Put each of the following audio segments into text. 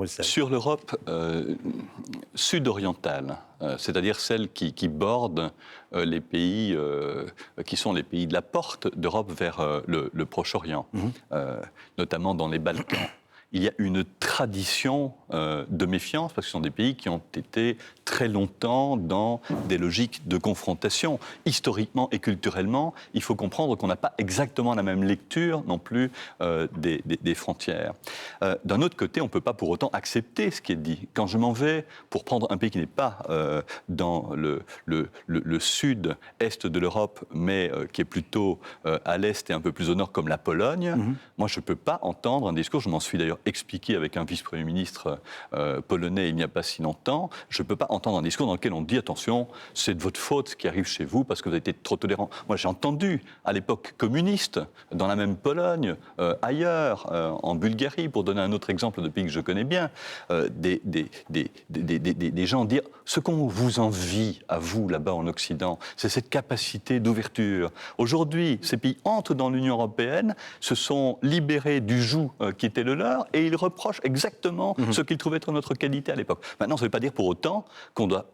Bruxelles? Sur l'Europe sud-orientale, c'est-à-dire celle qui borde les pays qui sont les pays de la porte d'Europe vers le Proche-Orient, notamment dans les Balkans. Il y a une tradition de méfiance, parce que ce sont des pays qui ont été très longtemps dans des logiques de confrontation. Historiquement et culturellement, il faut comprendre qu'on n'a pas exactement la même lecture non plus des frontières. D'un autre côté, on ne peut pas pour autant accepter ce qui est dit. Quand je m'en vais pour prendre un pays qui n'est pas dans le sud-est de l'Europe, mais qui est plutôt à l'est et un peu plus au nord, comme la Pologne, moi je ne peux pas entendre un discours, je m'en suis d'ailleurs expliqué avec un vice-premier ministre polonais il n'y a pas si longtemps, je ne peux pas entendre un discours dans lequel on dit attention, c'est de votre faute ce qui arrive chez vous parce que vous avez été trop tolérant. Moi j'ai entendu à l'époque communiste, dans la même Pologne, ailleurs, en Bulgarie, pour donner un autre exemple de pays que je connais bien, des gens dire ce qu'on vous envie à vous là-bas en Occident, c'est cette capacité d'ouverture. Aujourd'hui, ces pays entrent dans l'Union européenne, se sont libérés du joug qui était le leur, et ils reprochent exactement ce qu'ils trouvaient être notre qualité à l'époque. Maintenant, ça ne veut pas dire pour autant qu'on doit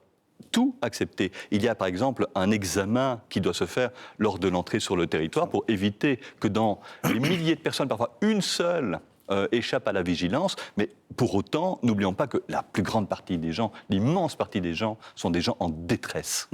tout accepter. Il y a par exemple un examen qui doit se faire lors de l'entrée sur le territoire pour éviter que dans les milliers de personnes, parfois une seule, échappe à la vigilance, mais pour autant, n'oublions pas que la plus grande partie des gens, l'immense partie des gens, sont des gens en détresse.